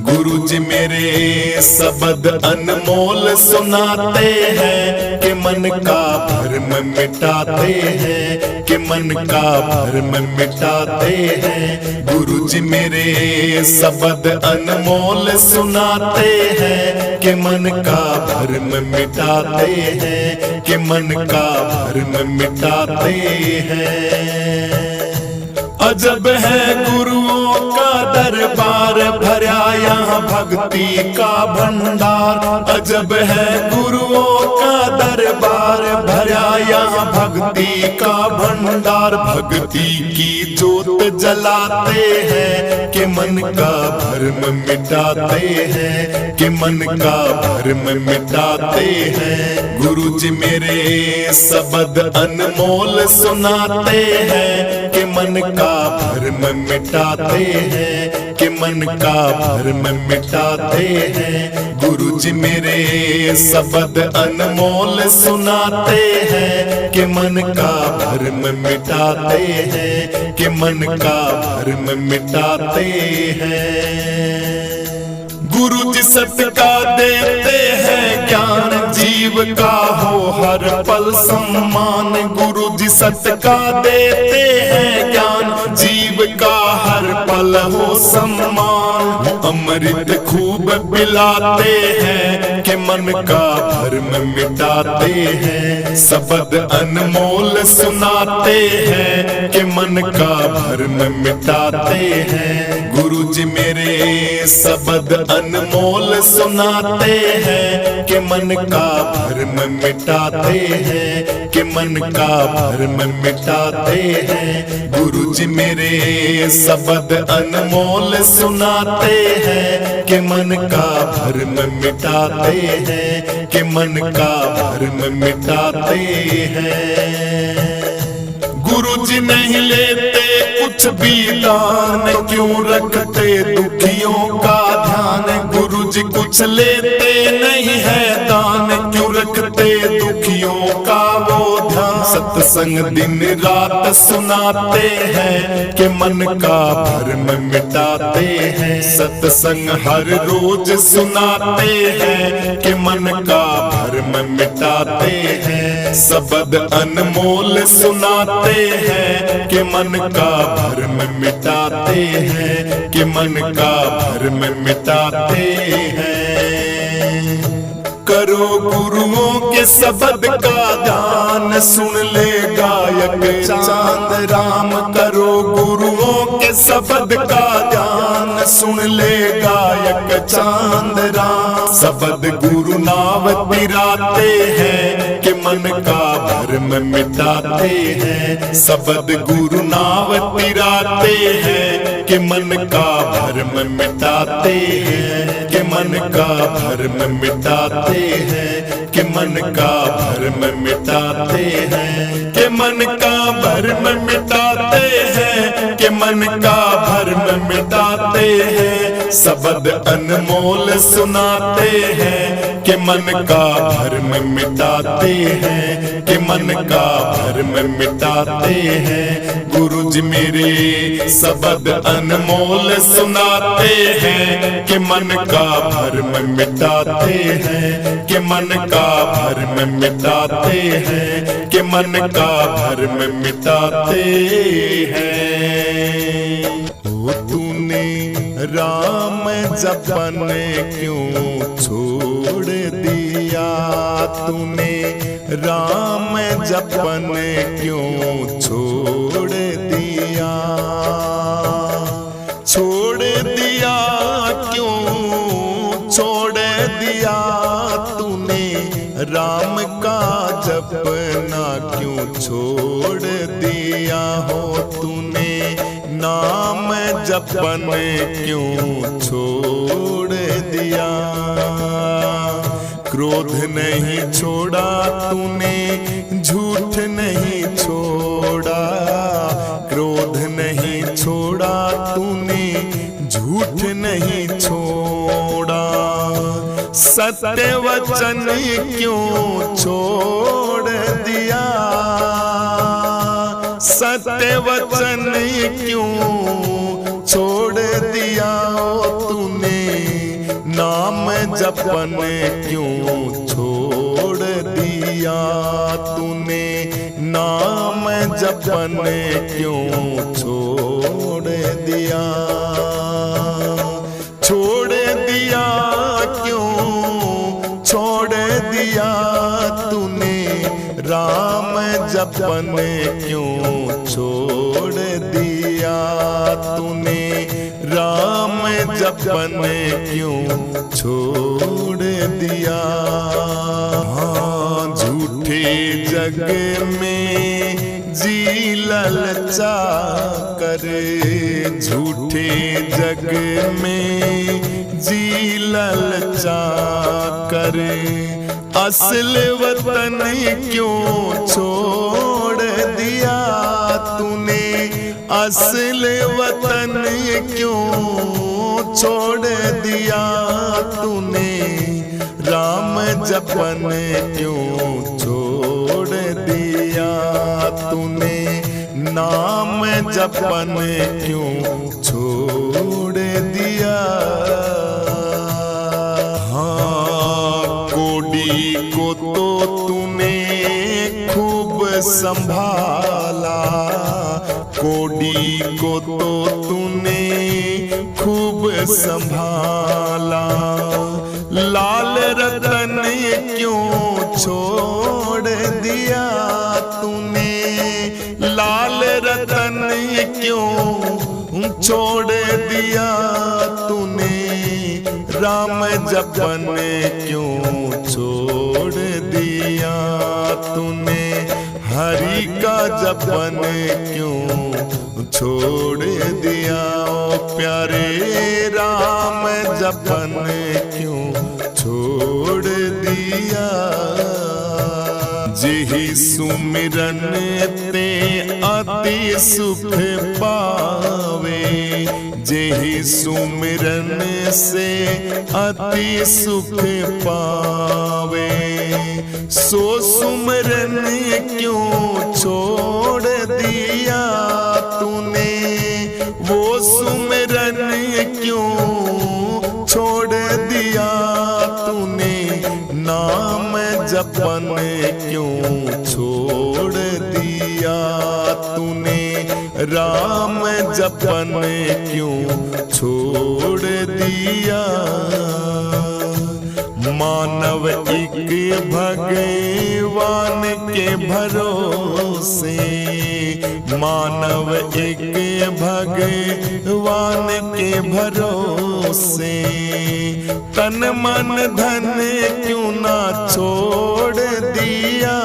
गुरु जी मेरे शब्द अनमोल सुनाते हैं कि मन का भरम मिटाते हैं, कि मन का भरम मिटाते हैं। गुरु जी मेरे शब्द अनमोल सुनाते हैं कि मन का भरम मिटाते हैं, कि मन का भरम मिटाते हैं। अजब है गुरुओं का दरबार, भरा यहाँ भक्ति का भंडार। अजब है गुरुओं का दरबार, भरा यहाँ भक्ति का भंडार। भक्ति की जोत जलाते हैं कि मन का भरम मिटाते हैं, कि मन का भरम मिटाते हैं। गुरु जी मेरे शब्द अनमोल सुनाते हैं कि मन का भरम मिटाते हैं, कि मन का भरम मिटाते हैं। गुरु जी मेरे शब्द अनमोल सुनाते हैं कि मन का भरम मिटाते हैं, कि मन का भरम मिटाते हैं। गुरु जी सत्य का देते हैं ज्ञान, जीव का हो हर पल सम्मान। गुरु जी सत्य का देते हैं ज्ञान, जीव का हर पल हो सम्मान। अमृत खूब पिलाते हैं कि मन का भरम मिटाते हैं। शब्द अनमोल सुनाते हैं कि मन का भरम मिटाते हैं। गुरु जी मेरे शब्द अनमोल सुनाते हैं कि मन का भरम मिटाते हैं, कि मन का भरम मिटाते हैं। गुरु जी मेरे शब्द अनमोल सुनाते हैं कि मन का भरम मिटाते हैं, कि मन का भरम मिटाते हैं। गुरु जी नहीं लेते कुछ भी दान, क्यों रखते दुखियों का ध्यान। गुरु जी कुछ लेते नहीं है दान, क्यों रखते दुखियों का वो ध्यान। सत्संग दिन रात सुनाते हैं कि मन का भरम मिटाते हैं। सत्संग हर रोज सुनाते हैं कि मन का भरम मिटाते हैं। शब्द अनमोल सुनाते हैं कि मन का भरम मिटाते हैं, कि मन का भरम मिटाते हैं। करो गुरुओं के शब्द का ध्यान, सुन ले गायक चांद राम। करो गुरुओं के शब्द का ध्यान, सुन ले गायक चांद राम। शब्द गुरु नाव पिराते हैं कि मन का भरम मिटाते हैं। शब्द गुरु नाव पिराते हैं कि मन का भरम मिटाते हैं, कि मन का भरम मिटाते हैं, कि मन का भरम मिटाते हैं, कि मन का भरम मिटाते हैं, कि मन का भरम मिटाते हैं। शब्द अनमोल सुनाते हैं कि मन का भरम मिटाते हैं, कि मन का भरम मिटाते हैं। गुरु जी मेरे शब्द अनमोल सुनाते हैं कि मन का भरम मिटाते हैं, कि मन का भरम मिटाते हैं, कि मन का भरम मिटाते हैं। ओ तूने राम जपन क्यों छोड़ दिया, तूने राम जपन क्यों छोड़ दिया। छोड़ दिया क्यों छोड़ दिया, तूने राम का जपना क्यों छोड़ दिया हो। तूने नाम जपन क्यों छोड़ दिया। क्रोध नहीं छोड़ा तूने, झूठ नहीं छोड़ा। क्रोध नहीं छोड़ा तूने, झूठ नहीं छोड़ा। सत्य वचन क्यों छोड़ दिया। सत्य वचन क्यों छोड़ दिया तूने। नाम जपन क्यों छोड़ दिया तूने, नाम जपन क्यों छोड़ दिया, छोड़ दिया क्यों छोड़ दिया तूने, राम जपन क्यों छोड़ दिया तूने, राम जपन क्यों छोड़ दिया। हाँ, झूठे जग में जी ललचा कर, झूठे जग में जी ललचा कर, असल वतन क्यों छोड़ दिया तूने, असल वतन क्यों छोड़ दिया तूने, राम जपन क्यों छोड़ दिया तूने, नाम जपन क्यों छोड़ दिया। हाँ, कोड़ी को तो तूने खूब संभाला, कोड़ी को तो तूने खूब संभाला, लाल रतन क्यों छोड़ दिया तूने, लाल रतन क्यों छोड़ दिया तूने, राम जपन क्यों छोड़ दिया तूने, हरि का जपन क्यों छोड़ दिया। ओ प्यारे राम जपन क्यों छोड़ दिया। जेहि सुमिरन ते अति सुख पावे, जेहि सुमिरन से अति सुख पावे, सो सुमिरन क्यों छोड़ दिया तूने, वो सुमिरन क्यों छोड़ दिया तूने, नाम जपन क्यों छोड़ दिया तूने, राम जपन क्यों छोड़ दिया। मानव एक भगवान के भरोसे, मानव एक भगवान के भरोसे, तन मन धन क्यों ना छोड़ दिया,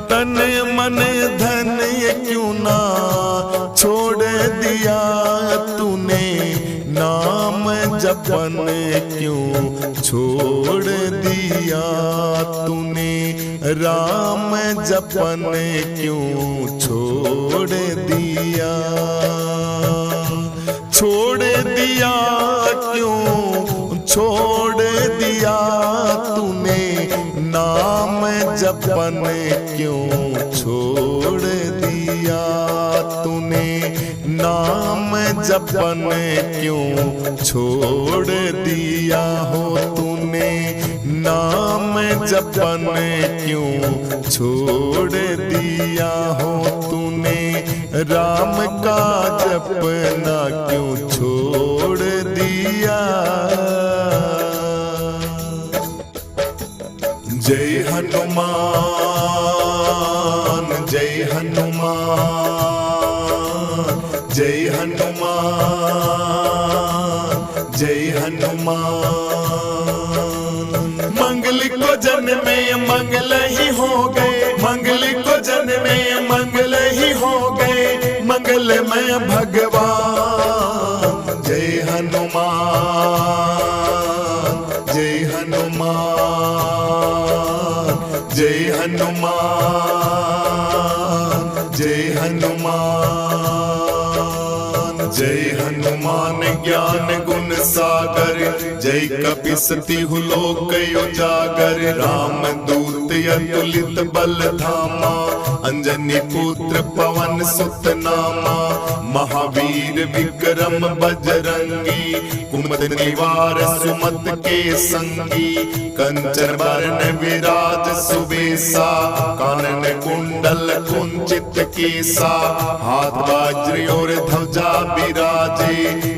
तन मन धन क्यों ना छोड़ दिया तूने, नाम जपन क्यों छोड़ दिया तूने, राम जपन क्यों छोड़ दिया, छोड़ दिया क्यों छोड़ दिया तूने, नाम जपन क्यों छोड़ दिया तूने, नाम जपन क्यों छोड़ दिया हो तूने, नाम जपन क्यों छोड़ दिया हो तूने, राम का जपना क्यों छोड़ दिया। जय हनुमान, जय हनुमान, जय हनुमान, जय हनुमान। मंगल को जन्मे मंगल ही हो गए, मंगल को जन्मे मंगल ही हो गए, मंगल में भगवान। जय हनुमान, जय हनुमान, जय हनुमान, जय हनुमान, जय हनुमान। ज्ञान ज्ञान गुण सागर, जय कपिसति लोक उजागर। राम दूत अतुलित बल धामा, अंजनी पुत्र पवन सुत नामा। महावीर विक्रम बजरंगी, कुमत निवार सुमत के संगी। कंचन बरन विराज सुबेसा, कानन कुंडल कुंचित केसा। हाथ वज्र और ध्वजा विराजे,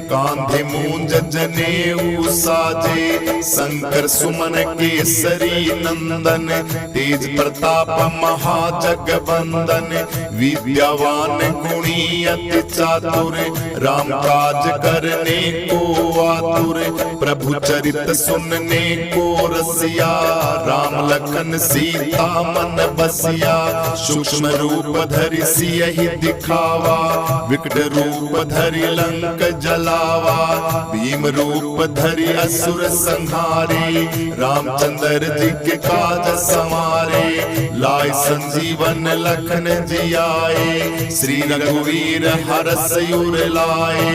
कांधे मूंज जनेऊ साजे। शंकर सुमन केसरी नंदन, तेज प्रताप महाजगवंदन। विद्यावान गुणी अति चातुर, राम काज करने को आतुर। प्रभु चरित सुनने को रसिया, राम लखन सीता मन बसिया। सूक्ष्म रूप धरि सियहि दिखावा, विकट रूप धरि लंक जलावा। भीम रूप धरि असुर संहारे, रामचंद्र जी के काज संवारे। लाय संजीवन लखन जियाए, श्री रघुवीर हरष उर लाए।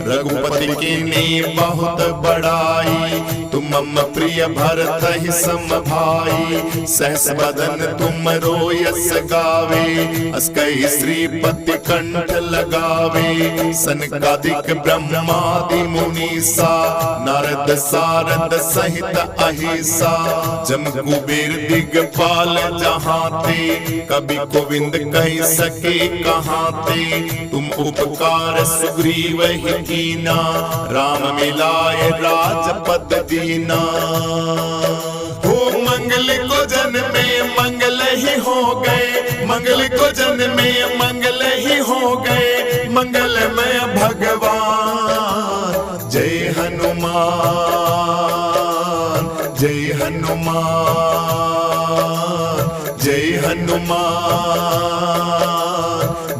रघुपति के ने बहुत बड़ाई, तुम मम प्रिय भरत ही सम भाई। सहस बदन तुम रोयस गावे, अस कहि श्रीपति कंठ लगावे। सनकादिक ब्रह्मादि मुनीसा, नारद सारद सहित अहिसा। जम कुबेर दिगपाल जहाते, कवि गोविंद कह सके कहाते। तुम उपकार सुग्रीव ही कीना, राम मिलाए राजपद दीना। हो मंगल को जन में मंगल ही हो गए, मंगल को जन में मंगल ही हो गए। मंगल में भगवान, जय हनुमान, जय हनुमान, जय हनुमान,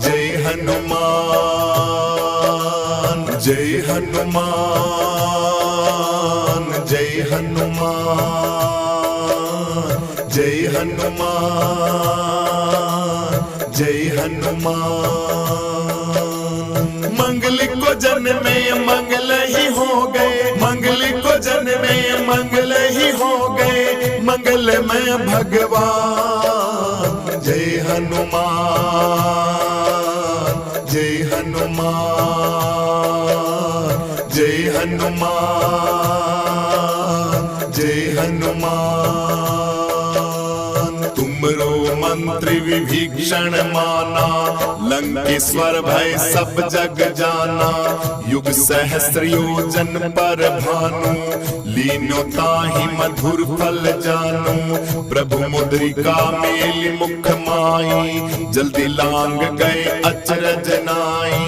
जय हनुमान, जय हनुमान, जय हनुमान, जय हनुमान, जय हनुमान। मंगल को जन में मंगल ही हो गए, मंगल को जन में मंगल ही हो गए। मंगल में भगवान, जय हनुमान, जय हनुमान, जय हनुमान, जय हनुमान। तुमरो मंत्र विभीषण माना, लंकेश्वर भय सब जग जाना। युग सहस्र योजन पर भानु, लीनो ताहि मधुर फल जानू। प्रभु मुद्रिका मेल मुख माई, जल्दी लांग गए अचरज नाई।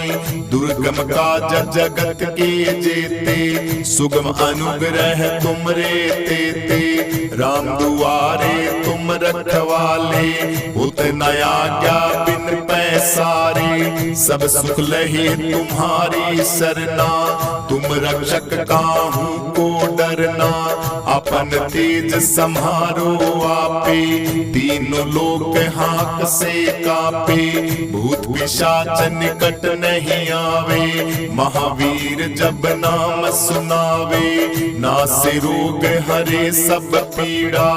दुर्गम काज जगत के जेते, सुगम अनुग्रह तुमरे तेते। राम दुआरे तुम रखवाले, होत न आज्ञा बिन पैसारे। सब सुख लहे तुम्हारी सरना, तुम रक्षक काहू को डरना। अपन तेज सम्हारो आपे, तीनों लोक हाक से कापे। भूत पिशाच निकट नहीं आवे, महावीर जब नाम सुनावे। नासे रोग हरे सब पीड़ा,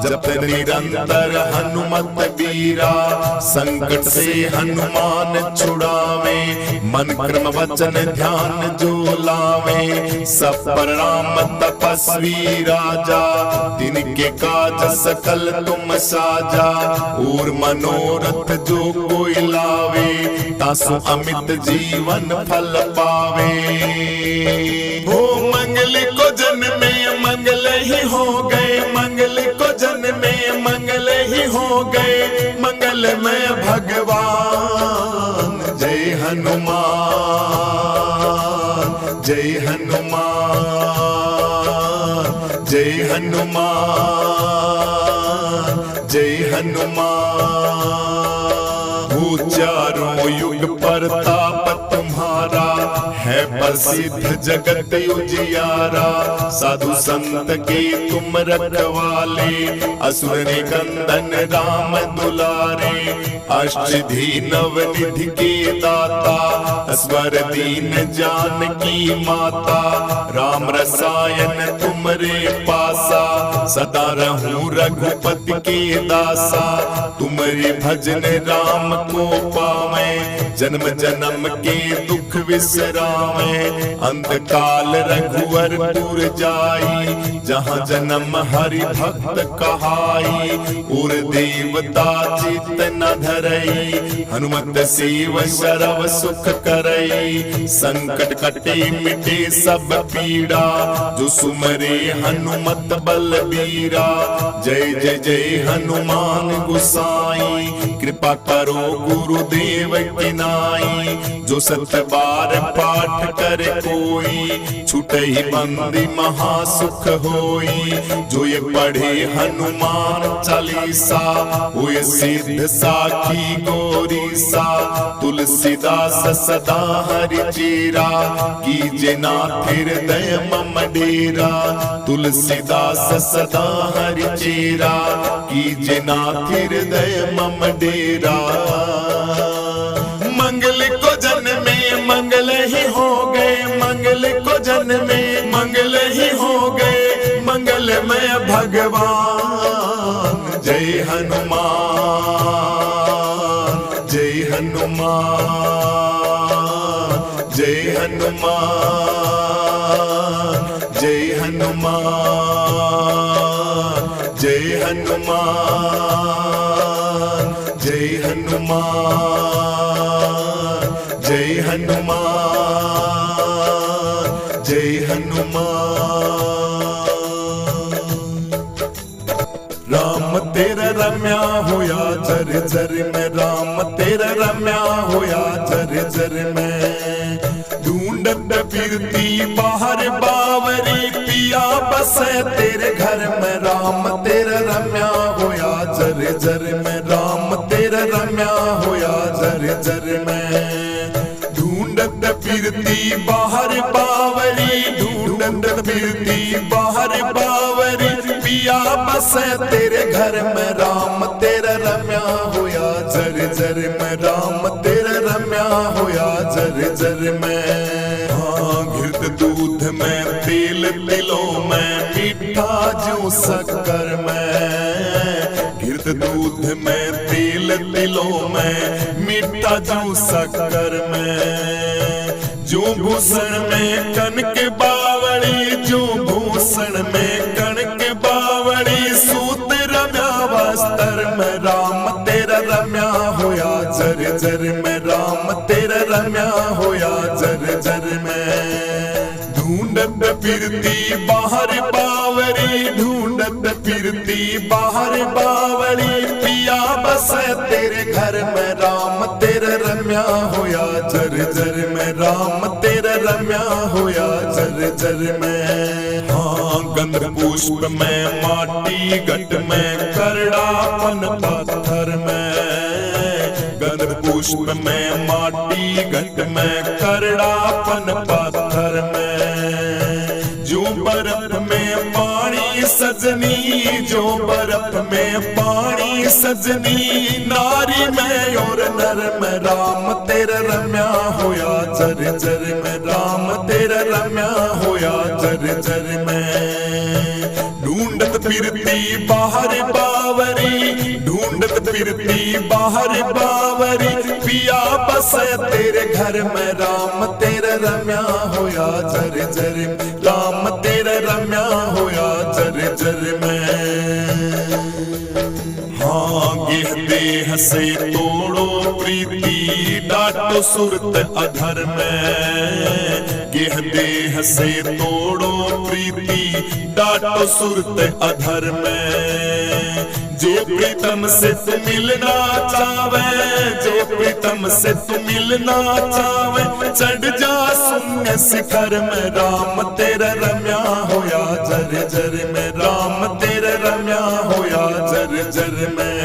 जप निरंतर हनुमत बीरा। संकट से हनुमान छुड़ावे, मन क्रम वचन ध्यान जो लावे। सब पर राम तपस्वी राजा, तिनके काज सकल तुम साजा। और मनोरथ जो कोई लावे, तासु अमित जीवन फल पावे। हो मंगल को जन में मंगल ही हो गए, मंगल को जन में मंगल ही हो गए। मंगल में भगवान, जय हनुमान, जय हनुमान, जय हनुमान, जय हनुमान। हो चारों युग प्रताप तुम्हारा, है प्रसिद्ध जगत उजियारा, साधु संत के तुम रखवाले, असुर निकंदन राम दुलारे, अष्टधी नवनिधि के दाता, स्वर दीन जानकी माता, राम रसायन तुमरे पासा, सदा रहूं रघुपति के दासा, तुमरे भजन राम को पावे, जन्म जन्म के दुख विसरावे, अंतकाल रघुवरपुर जाई, जहाँ जन्म हरि भक्त कहाई, और देवता चित न धरई, हनुमत सेव सरव सुख करई, संकट कटे मिटे सब पीड़ा, जो सुमरे हनुमत बलबीरा, जय जय जय हनुमान गुसाई, कृपा करो गुरुदेव की नाई, जो सत बार पाठ करे कोई, छूटहि बंदी महासुख होई, जो ये पढ़े हनुमान चालीसा, हुए सिद्ध साखी गौरी सा, तुलसीदास सदा हरि चेरा, कीजे नाथ हृदय मम डेरा, तुलसीदास सदा हरि चेरा, कीजे नाथ हृदय मम डेरा। मंगल को जन्मे मंगल ही हो गए, मंगल को जन्मे मंगल ही हो गए, मंगलमय भगवान, जय हनुमान, जय हनुमान, जय हनुमान, जय हनुमान, जय हनुमान, जय हनुमान, जय हनुमान, जय हनुमान। राम तेरा रम्या होया जर जर में, राम तेरा रम्या होया जर जर में, ढूंढत फिरती बाहर बावरी, पिया बसे तेरे घर में, राम तेरा रम्या होया जर जर में, राम तेरा रम्या होया जर जर में, ढूंढत फिरती बाहर बावरी, ढूंढत फिरती बाहर बावरी, पिया बसे तेरे घर में, राम तेरा रम्या होया जर जर में, राम तेरा रम्या होया जर जर में। हाँ घृत दूध में तेल तिलों में, मीठा जो शक्कर में, घृत दूध में तेल तिलों में, मीठा जो शक्कर में, जो भूषण में कनक बावड़ी, जो भूषण में कनक बावड़ी, सूत रम्या वस्त्र में, राम तेरा रम्या होया जर जर में, राम तेरा रम्या होया जर जर में, ढूंढत फिरती बाहर बावरी, ढूंढत फिरती बाहर बावरी, पिया बसे तेरे घर में, राम तेरा रम्या होया जर जर में, राम तेरा रम्या होया जर जर में। हाँ गंध पुष्प में माटी घट में, करड़ापन पत्थर में, गंध पुष्प में माटी घट में, करड़ापन पत्थर में, जो बर्फ में पानी सजनी, जो बर्फ में पानी सजनी, नारी में और नर में, राम तेरा रम्या होया जर जर में, राम तेरा रम्या होया जर जर में, ढूंढत फिरती बाहर बावरी, ढूंढत फिरती बाहर बावरी, पिया बसे तेरे घर में, राम तेरा रम्या होया जर जर में, राम तेरा रम्या होया जर जर में। हाँ गेह देह से तोड़ो प्रीति, डाटो सुरत अधर में, गेह देह से तोड़ो प्रीति, डाटो सुरत अधर में, जो प्रीतम से तू मिलना चावे, जो प्रीतम से तू मिलना चावे, चढ़ जा शून्य शिखर में, राम तेरा रम्या होया जर जर में, राम तेरा रम्या होया जर जर में,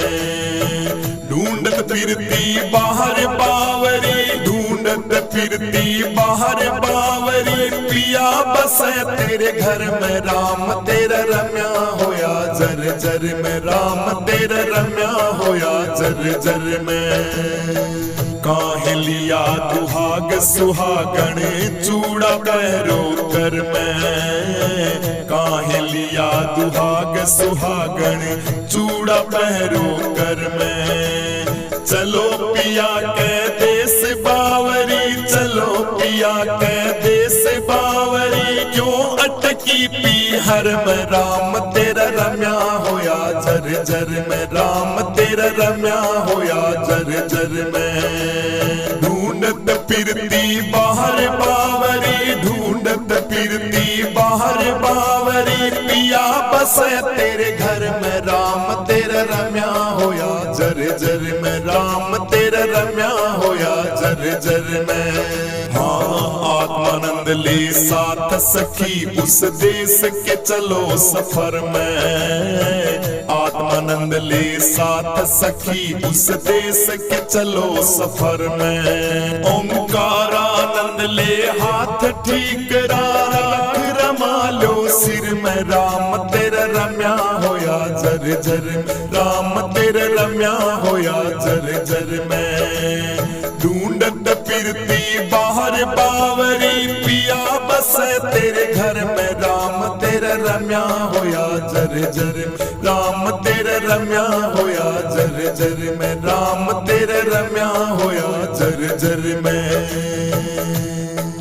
ढूंढत फिरती बाहर बावरी, ढूंढत फिरती बाहर बावरी, बावरी पिया बसे तेरे घर में राम तेरा रम्या होया जर जर में राम तेरा रम्या होया जर जर में काहे लिया दुहाग सुहागण चूड़ा पैरो कर में काहे लिया दुहाग सुहागण चूड़ा पैरो कर में चलो पिया के देश बावरी चलो पिया के देश बावरी क्यों अटकी पीहर में राम तेरा रम्या होया जर जर में राम तेरा रम्या होया जर जर में ढूंढत फिरती बाहर बावरी ढूंढत फिरती बाहर बावरी पिया बसे तेरे घर में राम तेरा रम्या होया जर जर में राम तेरा रम्या होया जर जर में हाँ आत्मानंद ले साथ सखी उस देश के चलो सफर में आत्मानंद ले साथ सखी उस देश के चलो सफर में ओंकारानंद ले हाथ ठीक राख रमा लो सिर में राम तेरा रम्या होया जर जर राम तेरा रम्या होया जर जर में ढूंढत फिरती बाहर बावरी पिया बसे तेरे घर में राम तेरा रम्या होया जर जर राम तेरा रम्या होया जर जर में राम तेरा रम्या होया जर जर में